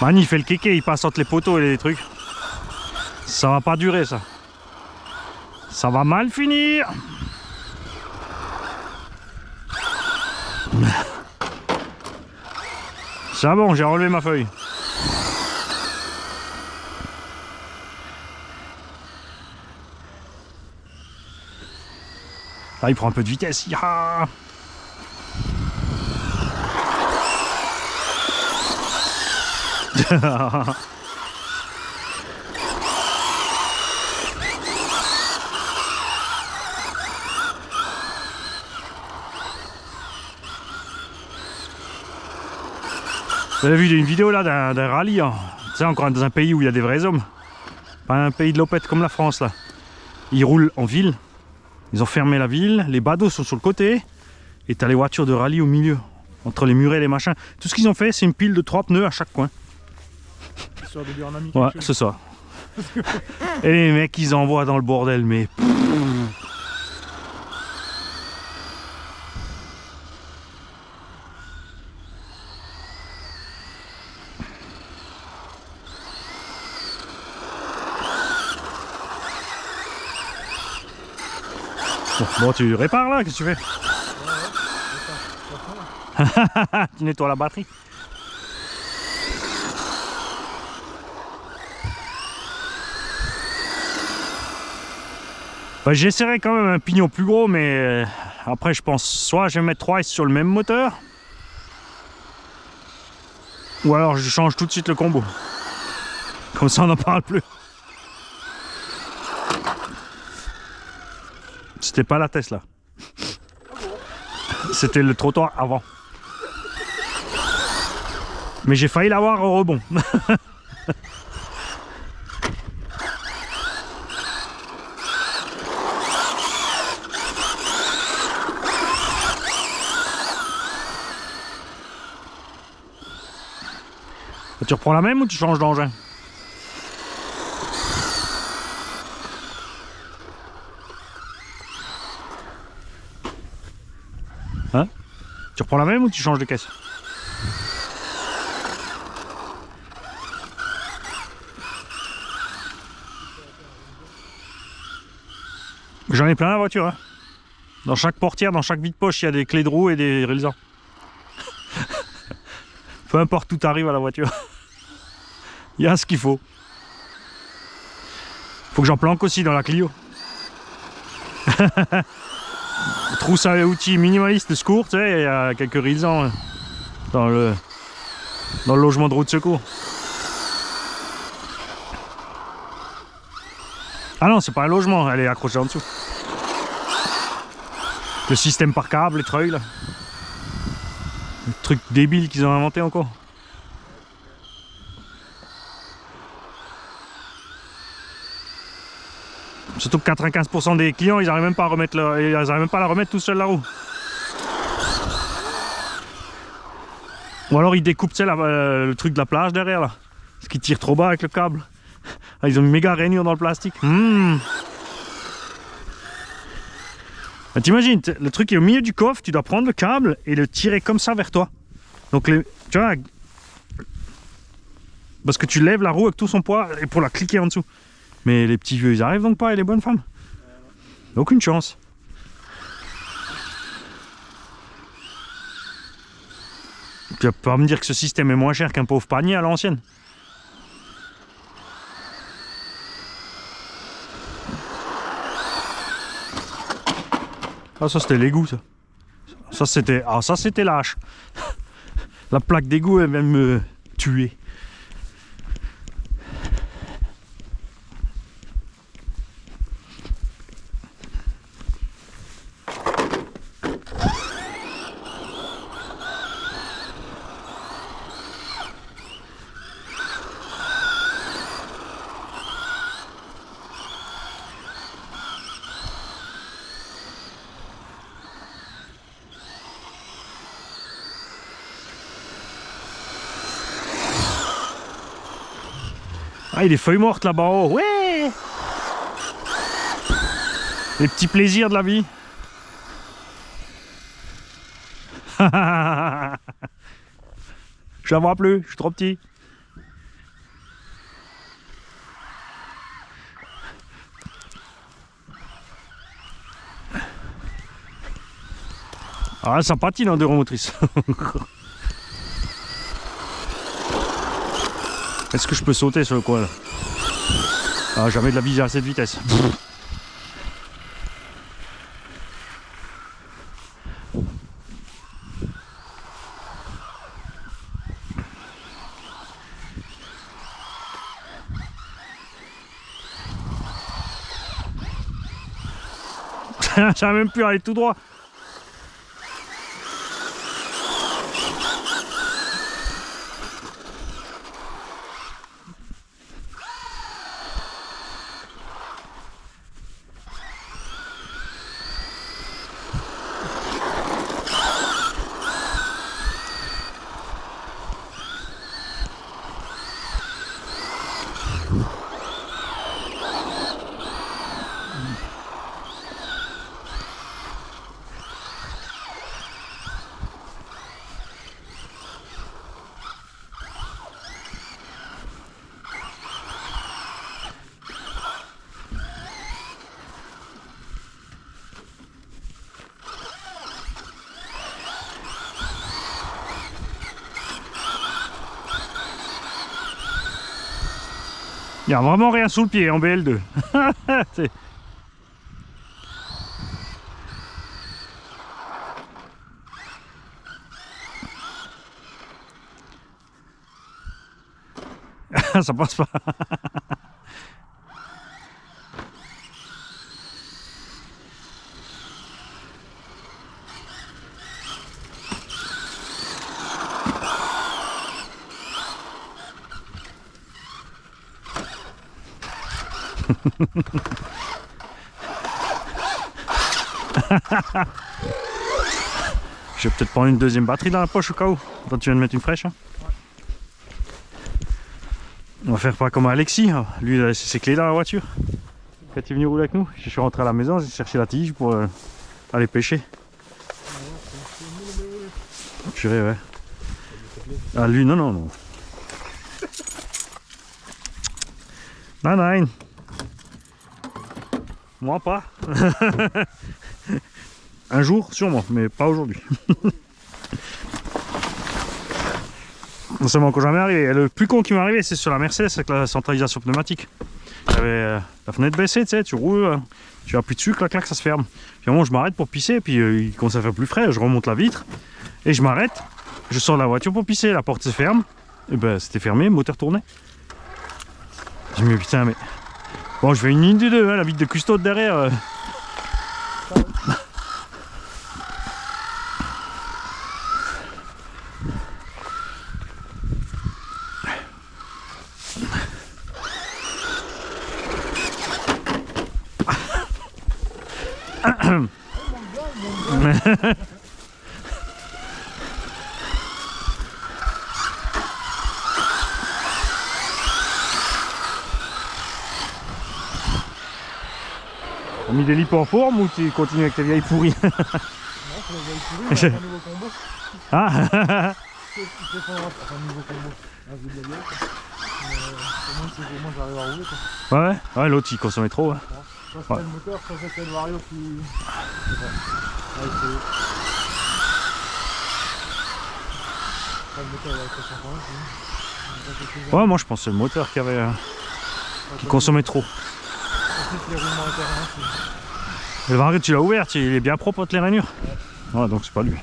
Man, il fait le kéké, il passe entre les poteaux et les trucs. Ça va pas durer, ça. Ça va mal finir. C'est bon, j'ai relevé ma feuille. Là, il prend un peu de vitesse. Ya. Vous avez vu une vidéo là d'un rallye, hein. Tu sais, encore dans un pays où il y a des vrais hommes. Pas un pays de l'opette comme la France là. Ils roulent en ville. Ils ont fermé la ville, les badauds sont sur le côté. Et t'as les voitures de rallye au milieu. Entre les murets et les machins. Tout ce qu'ils ont fait, c'est une pile de 3 pneus à chaque coin. Histoire de lui en ami Ouais, quelque chose. c'est ça. Et les mecs, ils envoient dans le bordel, mais... Bon, tu répares là, qu'est-ce que tu fais? Tu nettoies la batterie. Bah, j'essaierai quand même un pignon plus gros, mais après je pense soit je vais mettre 3 S sur le même moteur, ou alors je change tout de suite le combo. Comme ça on n'en parle plus. C'était pas la Tesla. C'était le trottoir avant. Mais j'ai failli l'avoir au rebond. Tu reprends la même ou tu changes d'engin? Hein? Tu reprends la même ou tu changes de caisse? J'en ai plein la voiture, hein. Dans chaque portière, dans chaque vide-poche, il y a des clés de roue et des réalisants. Peu importe où tu arrives à la voiture. Il y a ce qu'il faut. Faut que j'en planque aussi dans la Clio. Trousse à outils minimaliste de secours, tu sais, il y a quelques réalisants dans le logement de roue de secours. Ah non, c'est pas un logement, elle est accrochée en dessous. Le système par câble, les treuils là. Le truc débile qu'ils ont inventé encore. Surtout que 95% des clients, ils n'arrivent même pas à remettre à la remettre tout seul la roue. Ou alors ils découpent, tu sais, le truc de la plage derrière là. Parce qu'ils tirent trop bas avec le câble. Ah, ils ont une méga rainure dans le plastique. Ah, t'imagines, le truc est au milieu du coffre, tu dois prendre le câble et le tirer comme ça vers toi. Donc tu vois, parce que tu lèves la roue avec tout son poids et pour la cliquer en dessous. Mais les petits vieux, ils arrivent donc pas, et les bonnes femmes? Aucune chance. Tu vas pas me dire que ce système est moins cher qu'un pauvre panier à l'ancienne. Ah, ça c'était l'égout, ça. Ça c'était lâche. La plaque d'égout, elle va me tuer. Ah, il y a des feuilles mortes là-bas en haut. Ouais! Les petits plaisirs de la vie. Je la vois plus, je suis trop petit. Ah, ça patine en deux roues motrices. Est-ce que je peux sauter sur le coin là? Ah, jamais de la vie à cette vitesse. J'arrive même plus à aller tout droit. Il n'y a vraiment rien sous le pied en BL2. Ça passe pas. Je vais peut-être prendre une deuxième batterie dans la poche au cas où. Quand tu viens de mettre une fraîche. Hein. Ouais. On va faire pas comme Alexis. Lui, il a laissé ses clés dans la voiture. Quand il est venu rouler avec nous, je suis rentré à la maison, j'ai cherché la tige pour aller pêcher. Purée, ouais. Ah, lui, non, non, non. Non, non. Moi, pas. Un jour, sûrement, mais pas aujourd'hui. Non seulement quand jamais arrivé. Le plus con qui m'est arrivé, c'est sur la Mercedes avec la centralisation pneumatique. J'avais la fenêtre baissée, tu sais, tu roules, tu appuies dessus, clac, clac, ça se ferme. Puis à un moment, je m'arrête pour pisser, puis il commence à faire plus frais, je remonte la vitre, et je m'arrête, je sors de la voiture pour pisser, la porte se ferme, et ben c'était fermé, le moteur tournait. Je me dis, putain, mais... Bon, je fais une ligne de deux, hein, la vitre de custode derrière. T'as mis des lips en forme ou tu continues avec tes vieilles pourries? Non, c'est la vieille pourrie, on a un nouveau combo. Ah. Il fait un nouveau combo. Ah, j'ai de la vieille, quoi. Au moins j'arrive à rouler, quoi. Ouais, ouais, l'autre il consommait trop. Hein. Soit c'était le moteur, soit c'était le Vario qui... Je sais pas. Ouais, le moteur il a été 150. Ouais, moi je pense que c'est le moteur qui avait... qui consommait trop. Ensuite les roulements intérieurs. Le Vario tu l'as ouvert, il est bien propre entre les rainures. Ouais, donc c'est pas lui.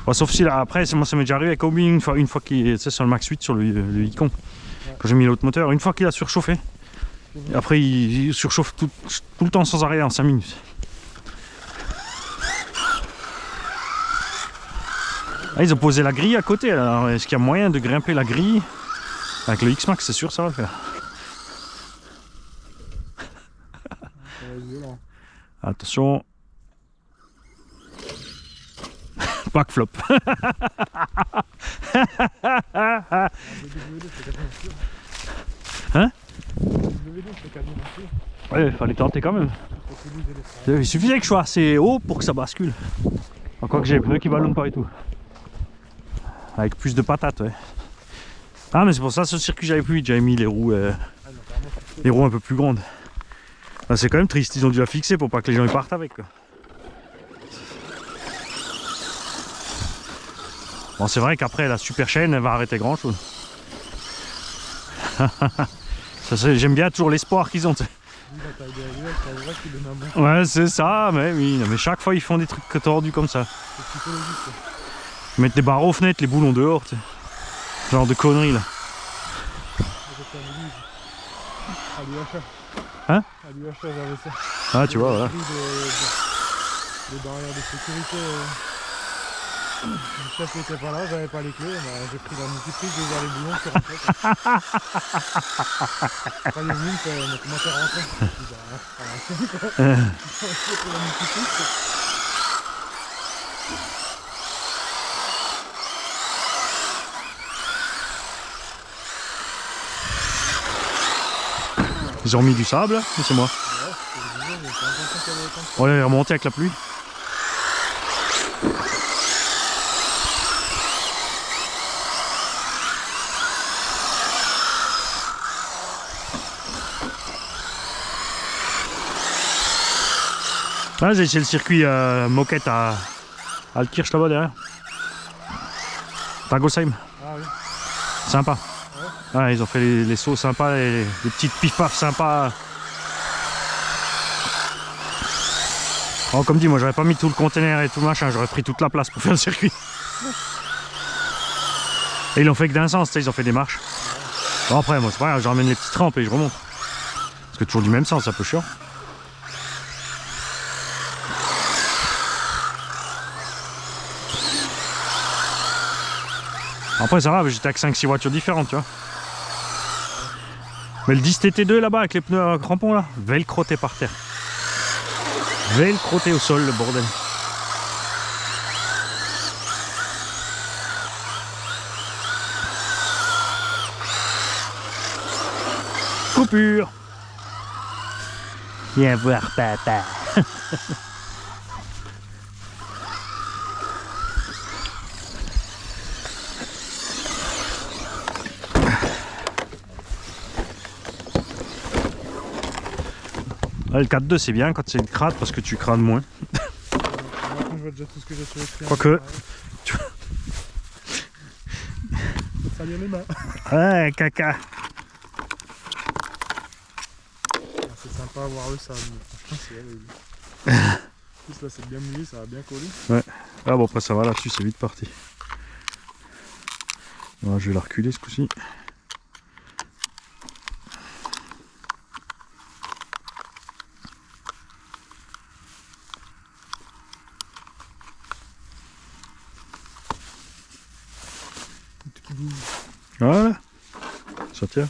Ouais, sauf si là, après, moi ça m'est déjà arrivé avec Obi une fois qu'il est sur le Max 8 sur le Icon. Ouais. Quand j'ai mis l'autre moteur, une fois qu'il a surchauffé, et après il surchauffe tout le temps sans arrêt en 5 minutes. Ah, ils ont posé la grille à côté, alors est-ce qu'il y a moyen de grimper la grille? Avec le X-Max, c'est sûr ça va le faire. Attention. Backflop. Hein? Ouais, il fallait tenter quand même. Il suffisait que je sois assez haut pour que ça bascule. Encore que j'ai les pneus qui ballonnent pas et tout. Avec plus de patates, ouais. Ah, mais c'est pour ça ce circuit j'avais plus vite, j'avais mis les roues un peu plus grandes. C'est quand même triste, ils ont dû la fixer pour pas que les gens y partent avec, quoi. Bon, c'est vrai qu'après la super chaîne, elle va arrêter grand chose. J'aime bien toujours l'espoir qu'ils ont. T'sais. La taille des rivières, c'est vrai qu'il donne un bon. Ouais, c'est ça, mais oui. Mais chaque fois, ils font des trucs tordus comme ça. C'est psychologique. Quoi. Ils mettent des barreaux aux fenêtres, les boulons dehors. T'sais. Genre de conneries là. À l'UHA. Hein? À l'UHA, j'avais ça. Ah, tu vois, voilà. Des barrières de sécurité. Le chef n'était pas là, j'avais pas les clés. J'ai pris la multiprise, j'ai ouvert les boulons, c'est rentré. Quand il est venu, mais comment t'es rentré? Je dis, bah, à la chaîne, quoi. J'ai pris la multiprise. Ils ont mis du sable, mais c'est moi. Ouais, il est remonté avec la pluie. Ah, c'est le circuit moquette à Altkirch là-bas derrière. Tagolsheim. Ah oui. Sympa. Ouais, ils ont fait les sauts sympas, les petites pif-paf sympas. Oh, comme dit, moi j'aurais pas mis tout le conteneur et tout le machin, j'aurais pris toute la place pour faire le circuit. Et ils l'ont fait que d'un sens, ils ont fait des marches. Bon, après, moi c'est pas grave, je ramène les petites rampes et je remonte. Parce que toujours du même sens, c'est un peu chiant. Après ça va, j'étais avec 5-6 voitures différentes, tu vois. Mais le 10 TT2 là-bas avec les pneus crampons là, velcroté par terre. Velcroté au sol le bordel. Coupure. Viens voir papa. Le 4.2 c'est bien quand c'est une crade parce que tu crades moins. Je vois déjà tout ce que j'ai sur les pieds. Quoique. Ça vient les mains. Ouais, caca. C'est sympa à voir le sable. Franchement, c'est elle. En plus là c'est bien mouillé, ça va bien coller. Ouais. Ah bon après ça va là-dessus, c'est vite parti. Alors, je vais la reculer ce coup-ci. Voilà, ça tient.